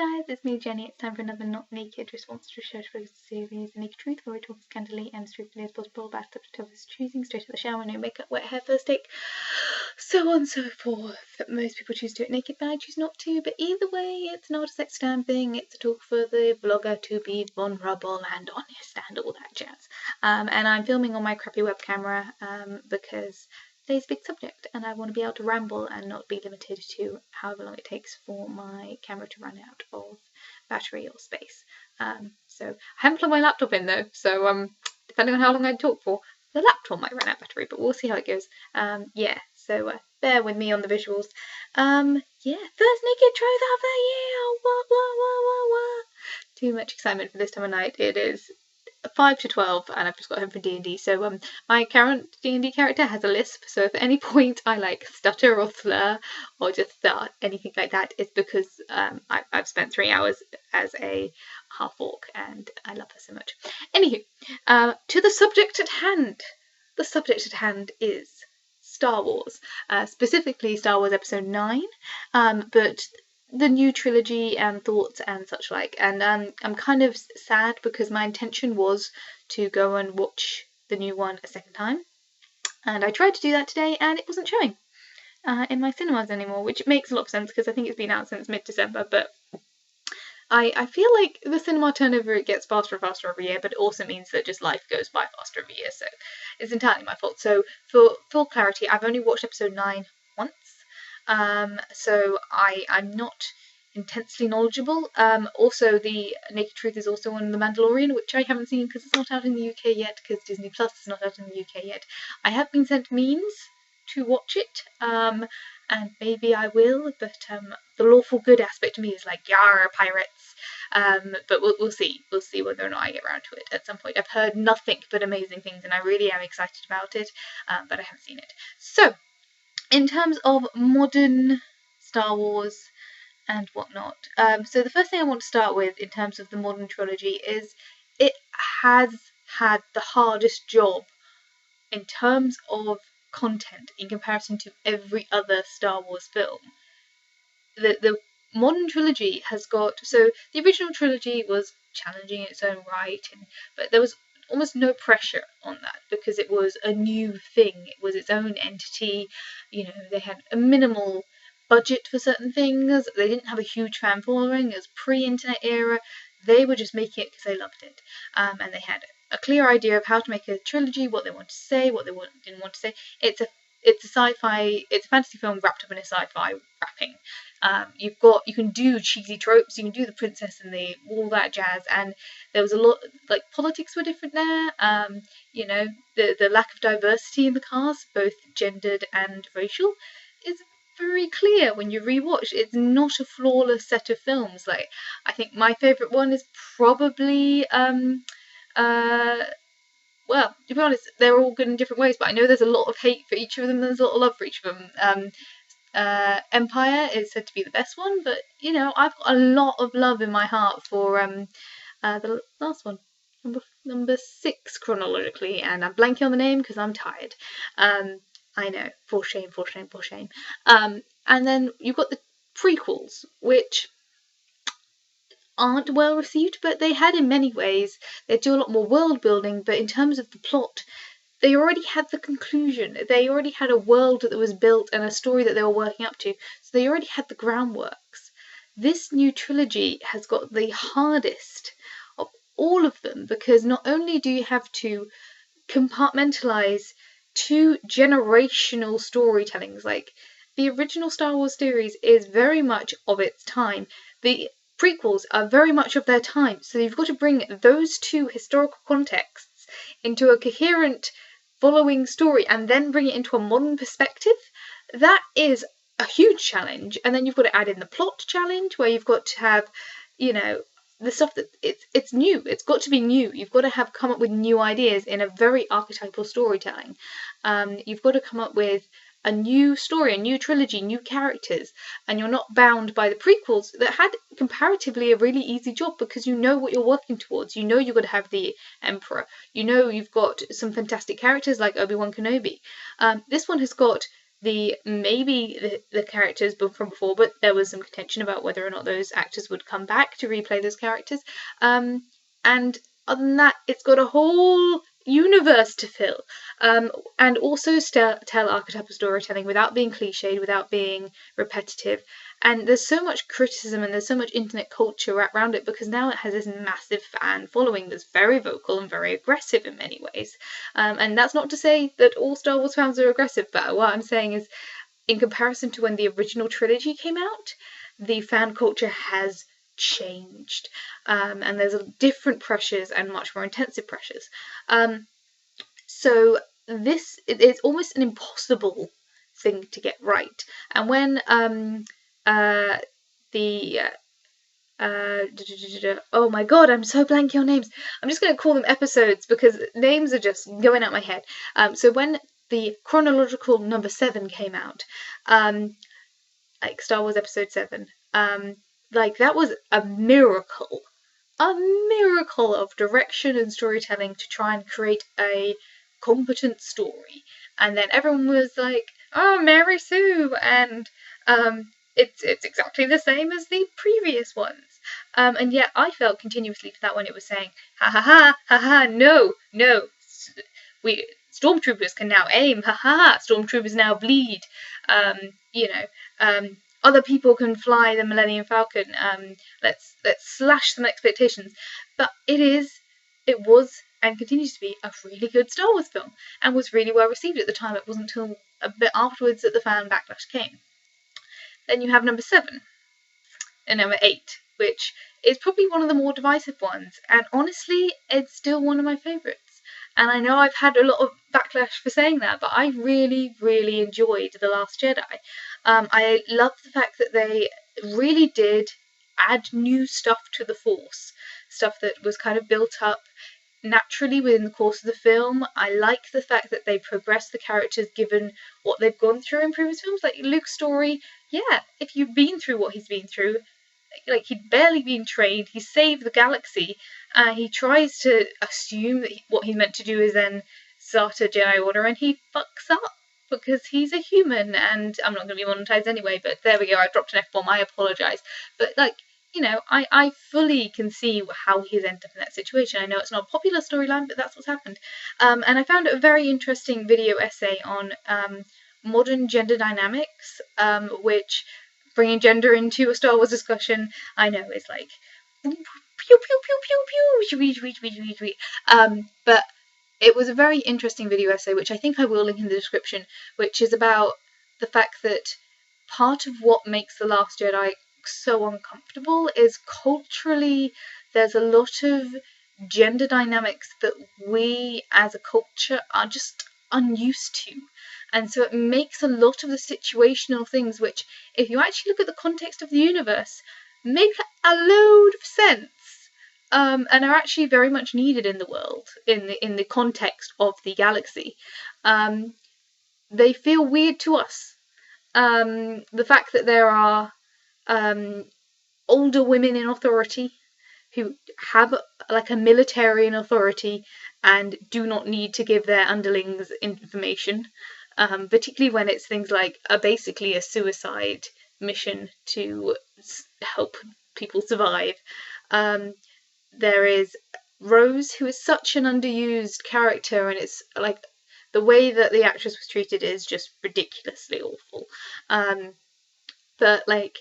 guys, it's me Jenny. It's time for another Not Naked response to Trisha Hershberger's series The Naked Truth, where we talk as candidly and as truthfully as possible about the subject of his choosing, straight out the shower, no makeup, wet hair, first take, so on and so forth. Most people choose to do it naked, but I choose not to. But either way, it's not a sex stand thing, it's a talk for the vlogger to be vulnerable and honest and all that jazz. And I'm filming on my crappy web camera because today's a big subject and I want to be able to ramble and not be limited to however long it takes for my camera to run out of battery or space. So I haven't plugged my laptop in though, so depending on how long I talk for, the laptop might run out of battery, but we'll see how it goes. So bear with me on the visuals. First naked truth of the year! Wah. Too much excitement for this time of night. It is 5 to 12 and I've just got home from D&D, so my current D&D character has a lisp, so if at any point I like stutter or slur or just anything like that, it's because I've spent 3 hours as a half-orc and I love her so much. Anywho, to the subject at hand. The subject at hand is Star Wars, specifically Star Wars Episode 9, but the new trilogy and thoughts and such like, and I'm kind of sad because my intention was to go and watch the new one a second time, and I tried to do that today and it wasn't showing in my cinemas anymore, which makes a lot of sense because I think it's been out since mid-December, but I feel like the cinema turnover, it gets faster and faster every year, but it also means that just life goes by faster every year, so it's entirely my fault. So for full clarity, I've only watched episode 9 once. So I'm not intensely knowledgeable. Also, The Naked Truth is also on The Mandalorian, which I haven't seen because it's not out in the UK yet, because Disney Plus is not out in the UK yet. I have been sent memes to watch it, and maybe I will, but the lawful good aspect of me is like, yar, pirates. But we'll see. We'll see whether or not I get around to it at some point. I've heard nothing but amazing things, and I really am excited about it, but I haven't seen it. So, in terms of modern Star Wars and whatnot, so the first thing I want to start with in terms of the modern trilogy is it has had the hardest job in terms of content in comparison to every other Star Wars film. The modern trilogy has got, so the original trilogy was challenging in its own right, but there was almost no pressure on that because it was a new thing. It was its own entity. You know, they had a minimal budget for certain things. They didn't have a huge fan following. It was pre-internet era. They were just making it because they loved it, and they had a clear idea of how to make a trilogy, what they wanted to say, what they didn't want to say. It's a sci-fi, it's a fantasy film wrapped up in a sci-fi wrapping. You can do cheesy tropes, you can do the princess and all that jazz, and there was a lot, like, politics were different there. You know, the lack of diversity in the cast, both gendered and racial, is very clear when you rewatch. It's not a flawless set of films. Like, I think my favourite one is probably well, to be honest, they're all good in different ways, but I know there's a lot of hate for each of them, there's a lot of love for each of them. Empire is said to be the best one, but, you know, I've got a lot of love in my heart for the last one, number 6 chronologically, and I'm blanking on the name because I'm tired. I know, for shame. And then you've got the prequels, which aren't well received, but they had in many ways, they do a lot more world building, but in terms of the plot, they already had the conclusion. They already had a world that was built and a story that they were working up to, so they already had the groundworks. This new trilogy has got the hardest of all of them, because not only do you have to compartmentalize 2 generational storytellings, like the original Star Wars series is very much of its time. The prequels are very much of their time, so you've got to bring those 2 historical contexts into a coherent following story and then bring it into a modern perspective. That is a huge challenge, and then you've got to add in the plot challenge where you've got to have, you know, the stuff that it's new. It's got to be new. You've got to have come up with new ideas in a very archetypal storytelling. You've got to come up with a new story, a new trilogy, new characters, and you're not bound by the prequels that had comparatively a really easy job because you know what you're working towards. You know you've got to have the Emperor. You know you've got some fantastic characters like Obi-Wan Kenobi. This one has got the characters from before, but there was some contention about whether or not those actors would come back to replay those characters. And other than that, it's got a whole universe to fill, and also tell archetypal storytelling without being cliched, without being repetitive. And there's so much criticism and there's so much internet culture wrapped around it, because now it has this massive fan following that's very vocal and very aggressive in many ways. And that's not to say that all Star Wars fans are aggressive, but what I'm saying is, in comparison to when the original trilogy came out, the fan culture has changed. And there's different pressures and much more intensive pressures. So this is almost an impossible thing to get right. And when oh my god, I'm so blanking on names. I'm just going to call them episodes because names are just going out my head. So when the chronological number 7 came out, like Star Wars Episode 7, like that was a miracle of direction and storytelling to try and create a competent story. And then everyone was like, oh, Mary Sue, and it's exactly the same as the previous ones. And yet I felt continuously for that when it was saying, ha ha ha, ha ha, no, stormtroopers can now aim, ha ha, stormtroopers now bleed, other people can fly the Millennium Falcon, let's slash some expectations. But it was and continues to be a really good Star Wars film, and was really well received at the time. It wasn't until a bit afterwards that the fan backlash came. Then you have number 7 and number 8, which is probably one of the more divisive ones, and honestly, it's still one of my favourites. And I know I've had a lot of backlash for saying that, but I really, really enjoyed The Last Jedi. I love the fact that they really did add new stuff to the Force, stuff that was kind of built up naturally within the course of the film. I like the fact that they progress the characters given what they've gone through in previous films. Like Luke's story, yeah, if you've been through what he's been through, like he'd barely been trained, he saved the galaxy, he tries to assume that what he's meant to do is then start a Jedi Order, and he fucks up because he's a human. And I'm not going to be monetized anyway, but there we go, I dropped an F-bomb, I apologise. But like, I fully can see how he's ended up in that situation. I know it's not a popular storyline, but that's what's happened. And I found a very interesting video essay on modern gender dynamics, which, bringing gender into a Star Wars discussion, I know is like pew pew pew pew pew. But it was a very interesting video essay, which I think I will link in the description, which is about the fact that part of what makes The Last Jedi so uncomfortable is culturally there's a lot of gender dynamics that we as a culture are just unused to. And so it makes a lot of the situational things, which, if you actually look at the context of the universe, make a load of sense, and are actually very much needed in the world, in the context of the galaxy. They feel weird to us. The fact that there are older women in authority who have like a military authority and do not need to give their underlings information, particularly when it's things like basically a suicide mission to help people survive. There is Rose, who is such an underused character, and it's like the way that the actress was treated is just ridiculously awful. But like,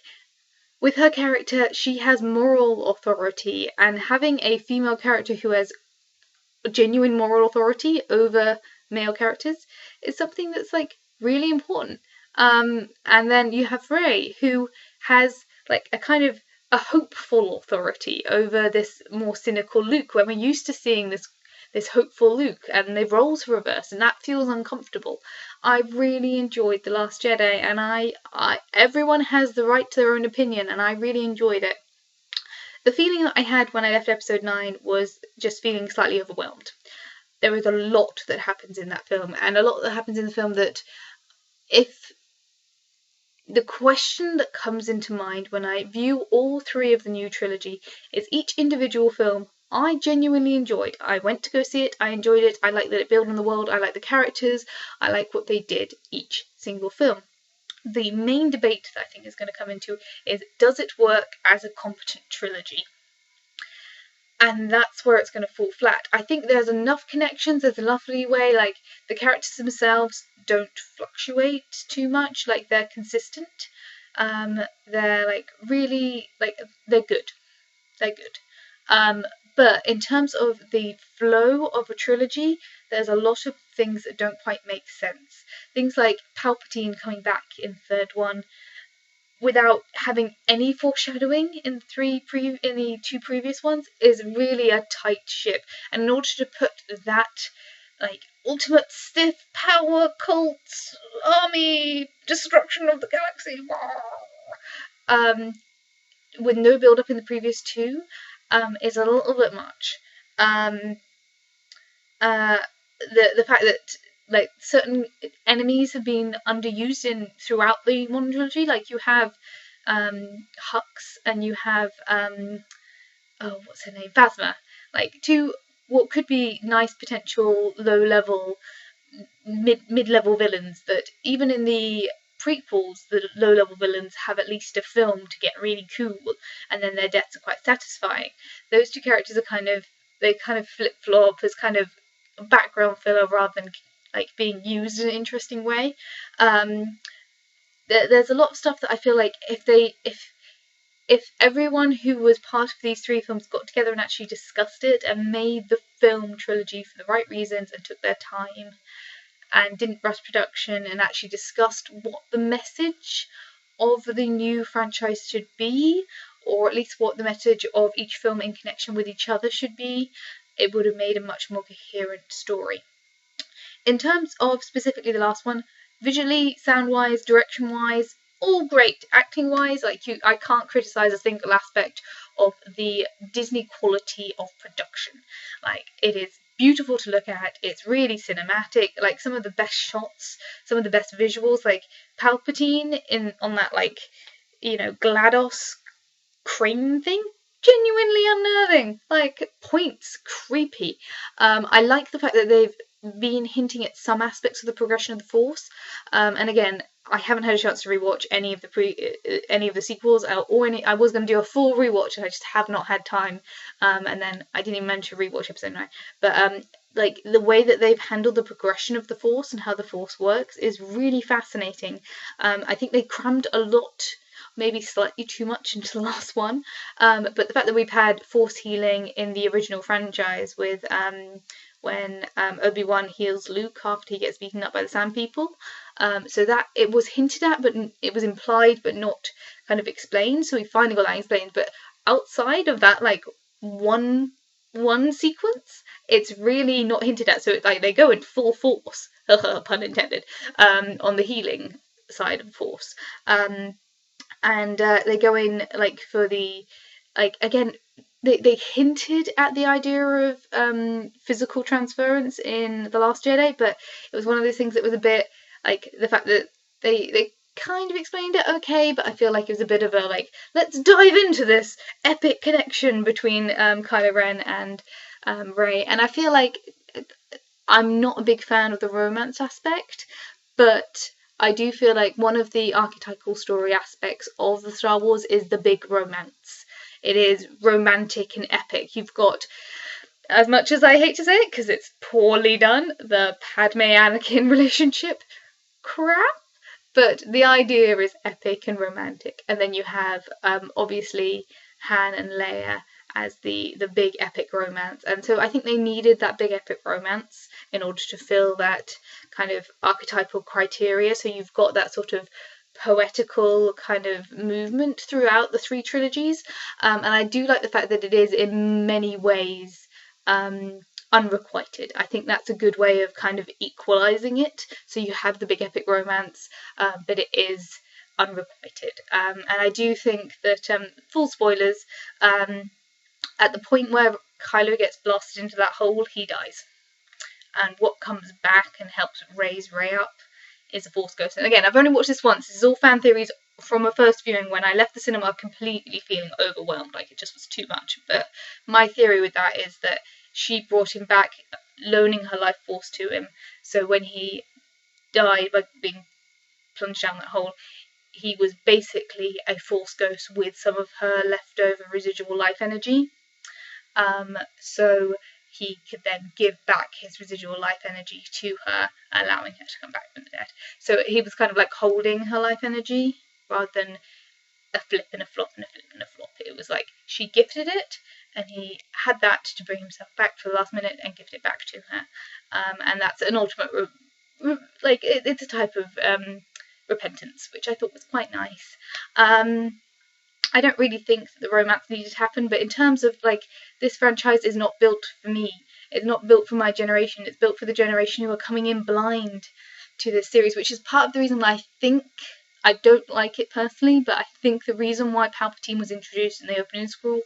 with her character, she has moral authority, and having a female character who has genuine moral authority over male characters is something that's like really important. And then you have Rey, who has like a kind of a hopeful authority over this more cynical Luke, when we're used to seeing this hopeful Luke, and the roles reverse, and that feels uncomfortable. I really enjoyed The Last Jedi, and I everyone has the right to their own opinion, and I really enjoyed it. The feeling that I had when I left episode 9 was just feeling slightly overwhelmed. There is a lot that happens in that film, and a lot that happens in the film that, if the question that comes into mind when I view all 3 of the new trilogy is, each individual film I genuinely enjoyed. I went to go see it. I enjoyed it. I like that it built on the world. I like the characters. I like what they did each single film. The main debate that I think is going to come into is, does it work as a competent trilogy? And that's where it's going to fall flat. I think there's enough connections, there's enough leeway, like the characters themselves don't fluctuate too much, like they're consistent. They're like really, like they're good. They're good. But in terms of the flow of a trilogy, there's a lot of things that don't quite make sense. Things like Palpatine coming back in the third one without having any foreshadowing in the two previous ones is really a tight ship. And in order to put that like ultimate Sith power cult army destruction of the galaxy with no build up in the previous two is a little bit much. The fact that like certain enemies have been underused throughout the modern trilogy, like you have Hux and you have what's her name, Phasma, like two what could be nice potential low level mid level villains that even in the prequels the low level villains have at least a film to get really cool and then their deaths are quite satisfying. Those two characters are they kind of flip flop as kind of background filler rather than like being used in an interesting way. There's a lot of stuff that I feel like if everyone who was part of these three films got together and actually discussed it and made the film trilogy for the right reasons and took their time and didn't rush production and actually discussed what the message of the new franchise should be, or at least what the message of each film in connection with each other should be, it would have made a much more coherent story. In terms of specifically the last one, visually, sound-wise, direction-wise, all great. Acting-wise, I can't criticize a single aspect of the Disney quality of production. Like, it is beautiful to look at. It's really cinematic. Like, some of the best shots, some of the best visuals, like Palpatine on that, like, GLaDOS crane thing, genuinely unnerving. Like, points creepy. I like the fact that they've been hinting at some aspects of the progression of the Force. And again, I haven't had a chance to rewatch any of the sequels or any. I was going to do a full rewatch, and I just have not had time. And then I didn't even manage to rewatch episode 9. But like the way that they've handled the progression of the Force and how the Force works is really fascinating. I think they crammed a lot, maybe slightly too much, into the last one. But the fact that we've had Force healing in the original franchise with when Obi-Wan heals Luke after he gets beaten up by the Sand People. So that it was hinted at, but it was implied, but not kind of explained. So we finally got that explained. But outside of that, like one sequence, it's really not hinted at. So it's like they go in full force, pun intended, on the healing side of the Force, and they go in like for the again. They hinted at the idea of physical transference in The Last Jedi, but it was one of those things that was a bit like the fact that they kind of explained it okay, but I feel like it was a bit of a like, let's dive into this epic connection between Kylo Ren and Rey, and I feel like I'm not a big fan of the romance aspect, but I do feel like one of the archetypal story aspects of the Star Wars is the big romance. It is romantic and epic. You've got, as much as I hate to say it, because it's poorly done, the Padme-Anakin relationship crap, but the idea is epic and romantic. And then you have, obviously, Han and Leia as the big epic romance. And so I think they needed that big epic romance in order to fill that kind of archetypal criteria. So you've got that sort of poetical kind of movement throughout the three trilogies, and I do like the fact that it is in many ways unrequited. I think that's a good way of kind of equalizing it, so you have the big epic romance, but it is unrequited, and I do think that full spoilers, at the point where Kylo gets blasted into that hole, he dies, and what comes back and helps raise Rey up is a Force ghost. And again, I've only watched this once. This is all fan theories from a first viewing, when I left the cinema completely feeling overwhelmed, like it just was too much. But my theory with that is that she brought him back, loaning her life force to him. So when he died by being plunged down that hole, he was basically a force ghost with some of her leftover residual life energy. So he could then give back his residual life energy to her, allowing her to come back from the dead. So he was kind of like holding her life energy rather than a flip and a flop and a flip and a flop. It was like she gifted it, and he had that to bring himself back for the last minute and gift it back to her. And that's an ultimate, it's a type of repentance, which I thought was quite nice. I don't really think that the romance needed to happen, but in terms of like, this franchise is not built for me. It's not built for my generation. It's built for the generation who are coming in blind to this series, which is part of the reason why I think I don't like it personally, but I think the reason why Palpatine was introduced in the opening scroll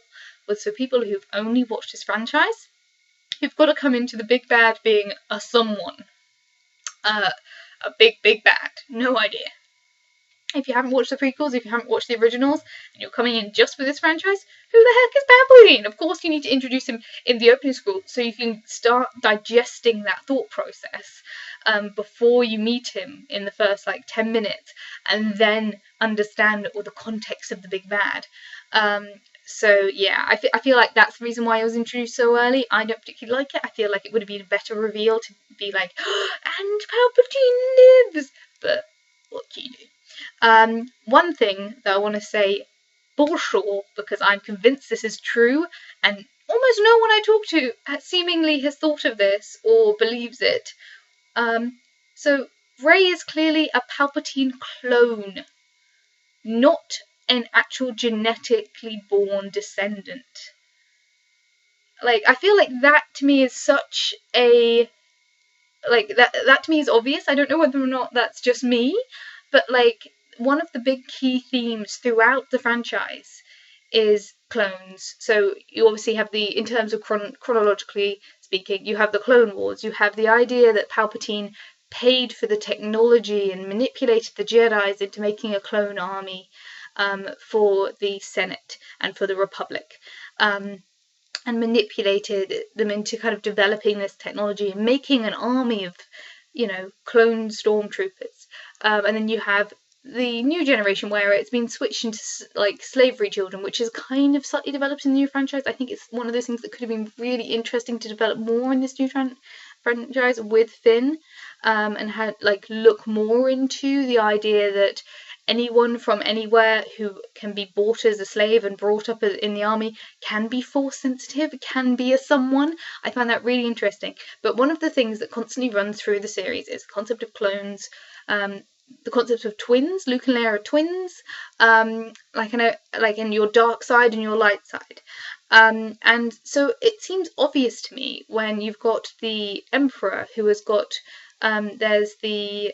was for people who've only watched this franchise, who've got to come into the big bad being a someone. A big bad. No idea. If you haven't watched the prequels, if you haven't watched the originals, and you're coming in just for this franchise, who the heck is Palpatine? Of course you need to introduce him in the opening scroll so you can start digesting that thought process before you meet him in the first 10 minutes, and then understand all the context of the big bad. So yeah, I feel like that's the reason why it was introduced so early. I don't particularly like it. I feel like it would have been a better reveal to be like, oh, and Palpatine lives. But what can you do? One thing that I want to say for sure, because I'm convinced this is true, and almost no one I talk to seemingly has thought of this or believes it. So Rey is clearly a Palpatine clone, not an actual genetically born descendant. I feel like that to me is such a... that to me is obvious. I don't know whether or not that's just me, but one of the big key themes throughout the franchise is clones. So you obviously have in terms of chronologically speaking, you have the Clone Wars. You have the idea that Palpatine paid for the technology and manipulated the Jedis into making a clone army for the Senate and for the Republic. And manipulated them into kind of developing this technology and making an army of, clone stormtroopers. And then you have the new generation where it's been switched into slavery children, which is kind of slightly developed in the new franchise. I think it's one of those things that could have been really interesting to develop more in this new franchise with Finn, and had look more into the idea that anyone from anywhere who can be bought as a slave and brought up in the army can be force sensitive, can be a someone. I find that really interesting. But one of the things that constantly runs through the series is the concept of clones, the concept of twins. Luke and Leia are twins, in your dark side and your light side. And so it seems obvious to me when you've got the Emperor who has got, there's the...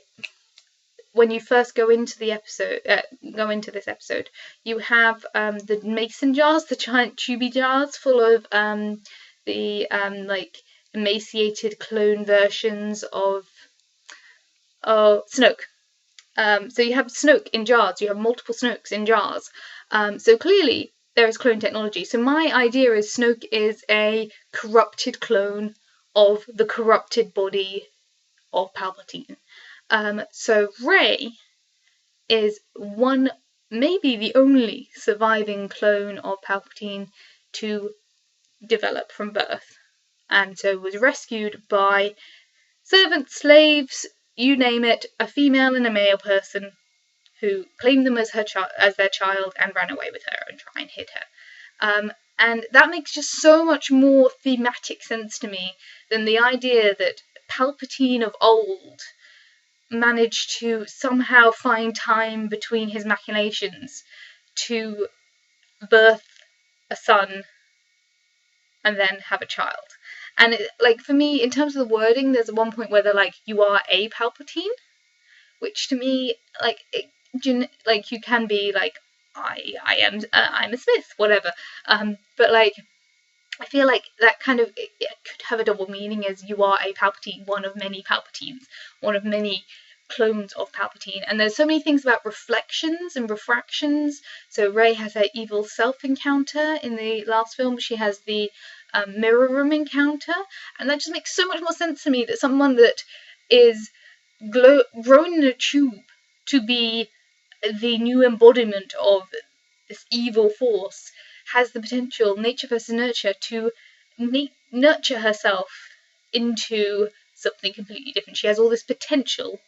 When you first go into this episode, you have the mason jars, the giant tubey jars full of the emaciated clone versions of Snoke. So you have Snoke in jars. You have multiple Snokes in jars. So clearly there is clone technology. So my idea is Snoke is a corrupted clone of the corrupted body of Palpatine. So Rey is one, maybe the only surviving clone of Palpatine to develop from birth, and so was rescued by servants, slaves, you name it, a female and a male person who claimed them as their child and ran away with her and tried and hid her. And that makes just so much more thematic sense to me than the idea that Palpatine of old managed to somehow find time between his machinations to birth a son and then have a child. And for me, in terms of the wording, there's one point where they're like, you are a Palpatine, which to me, you can be I'm a Smith, whatever. But I feel like that kind of, it could have a double meaning as you are a Palpatine, one of many Palpatines, one of many clones of Palpatine. And there's so many things about reflections and refractions. So Rey has her evil self encounter in the last film. She has the mirror room encounter, and that just makes so much more sense to me, that someone that is grown in a tube to be the new embodiment of this evil force has the potential, nature versus nurture, to nurture herself into something completely different. She has all this potential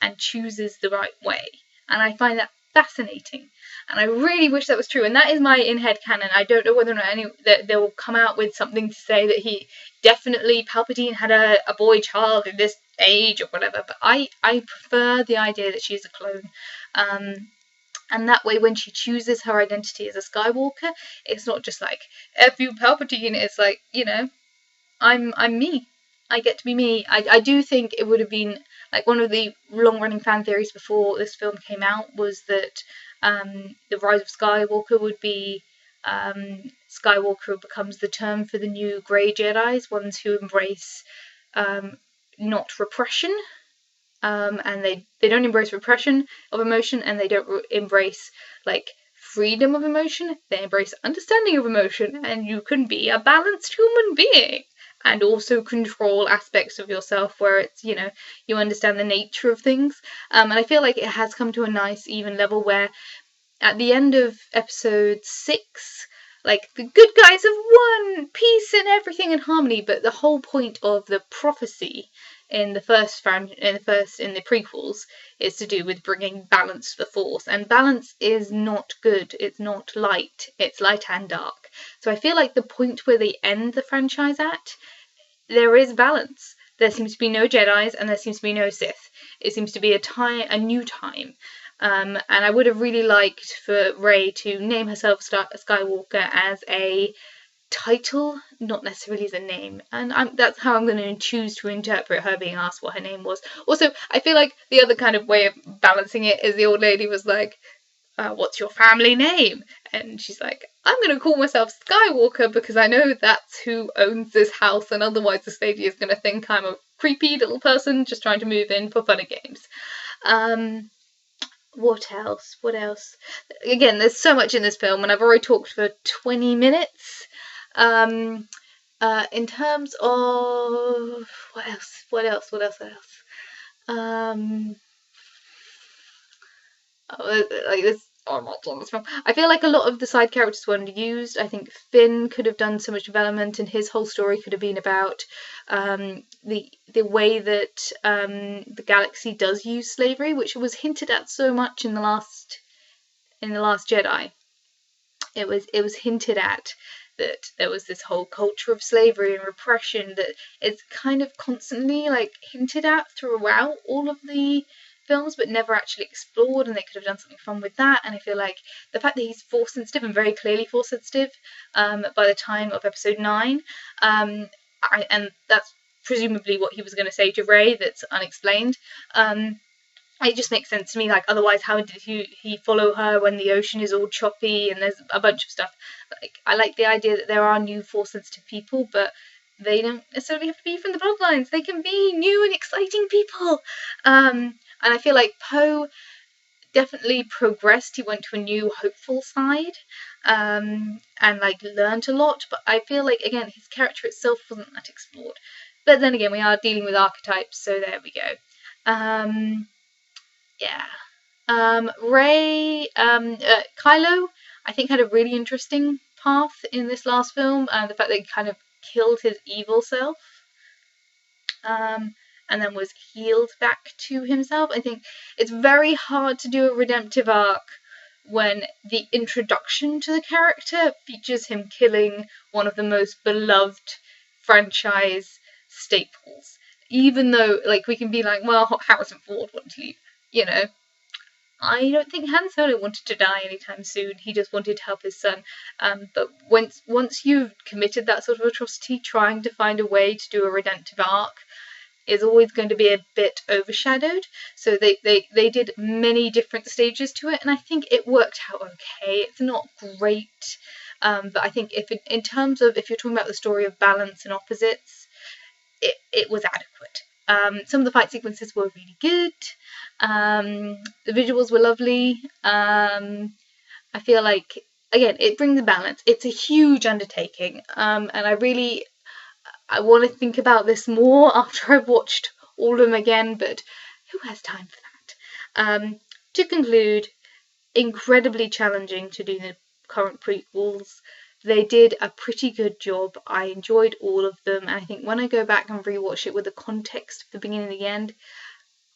and chooses the right way. And I find that fascinating. And I really wish that was true. And that is my in-head canon. I don't know whether or not they will come out with something to say that Palpatine had a boy child in this age or whatever. But I prefer the idea that she's a clone. And that way, when she chooses her identity as a Skywalker, it's not just like, F you Palpatine. It's like, I'm me. I get to be me. I do think it would have been, like, one of the long-running fan theories before this film came out was that the Rise of Skywalker would be Skywalker becomes the term for the new Grey Jedis, ones who embrace not repression, and they don't embrace repression of emotion, and they don't embrace like freedom of emotion. They embrace understanding of emotion, and you can be a balanced human being and also control aspects of yourself where it's, you understand the nature of things. And I feel like it has come to a nice even level where at the end of episode 6, like, the good guys have won, peace and everything in harmony, but the whole point of the prophecy in the prequels is to do with bringing balance to the Force, and balance is not good. It's not light. It's light and dark. So I feel like the point where they end the franchise at, there is balance. There seems to be no Jedis and there seems to be no Sith. It seems to be a new time. And I would have really liked for Rey to name herself Skywalker as a title, not necessarily as a name. And that's how I'm going to choose to interpret her being asked what her name was. Also, I feel like the other kind of way of balancing it is the old lady was like, what's your family name? And she's like, I'm going to call myself Skywalker because I know that's who owns this house, and otherwise this lady is going to think I'm a creepy little person just trying to move in for fun and games. What else? Again, there's so much in this film, and I've already talked for 20 minutes. In terms of what else? I feel like a lot of the side characters were underused. I think Finn could have done so much development, and his whole story could have been about the way that the galaxy does use slavery, which was hinted at so much in the last Jedi. It was hinted at that there was this whole culture of slavery and repression that is kind of constantly like hinted at throughout all of the films, but never actually explored, and they could have done something fun with that. And I feel like the fact that he's force sensitive, and very clearly force sensitive, by the time of episode 9, and that's presumably what he was going to say to Rey, that's unexplained. It just makes sense to me. Like, otherwise, how did he follow her when the ocean is all choppy and there's a bunch of stuff? Like, I like the idea that there are new force sensitive people, but they don't necessarily have to be from the bloodlines. They can be new and exciting people. And I feel like Poe definitely progressed. He went to a new hopeful side, and like learned a lot. But I feel like, again, his character itself wasn't that explored. But then again, we are dealing with archetypes, so there we go. Rey, Kylo, I think had a really interesting path in this last film. The fact that he kind of killed his evil self, and then was healed back to himself. I think it's very hard to do a redemptive arc when the introduction to the character features him killing one of the most beloved franchise staples. Even though, like, we can be like, well, Harrison Ford wanted to leave. I don't think Han Solo wanted to die anytime soon. He just wanted to help his son. But once you've committed that sort of atrocity, trying to find a way to do a redemptive arc is always going to be a bit overshadowed. So they did many different stages to it, and I think it worked out okay. It's not great, but I think in terms of if you're talking about the story of balance and opposites, it was adequate. Some of the fight sequences were really good. The visuals were lovely. I feel like, again, it brings a balance. It's a huge undertaking, and I want to think about this more after I've watched all of them again, but who has time for that? To conclude, incredibly challenging to do the current prequels. They did a pretty good job. I enjoyed all of them, and I think when I go back and rewatch it with the context of the beginning and the end,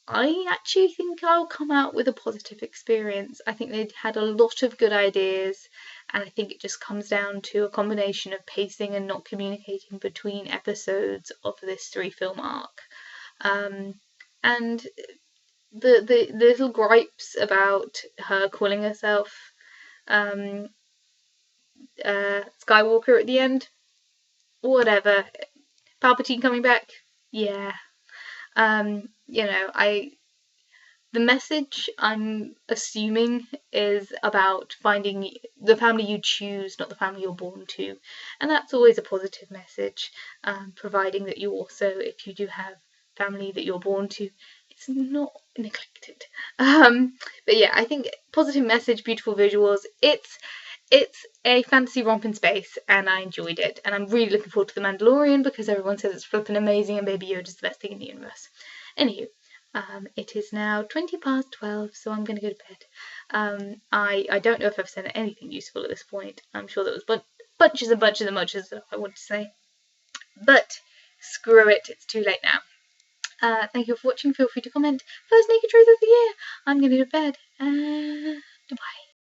I actually think I'll come out with a positive experience. I think they had a lot of good ideas, and I think it just comes down to a combination of pacing and not communicating between episodes of this 3-film arc. And the little gripes about her calling herself Skywalker at the end, whatever. Palpatine coming back, yeah. The message, I'm assuming, is about finding the family you choose, not the family you're born to. And that's always a positive message, providing that you also, if you do have family that you're born to, it's not neglected. But yeah, I think positive message, beautiful visuals. It's a fantasy romp in space, and I enjoyed it. And I'm really looking forward to The Mandalorian because everyone says it's flipping amazing and Baby Yoda's the best thing in the universe. Anywho, it is now 12:20, so I'm going to go to bed. I don't know if I've said anything useful at this point. I'm sure there was bunches and bunches and bunches that I want to say. But screw it, it's too late now. Thank you for watching. Feel free to comment. First naked truth of the year. I'm going to go to bed. Goodbye.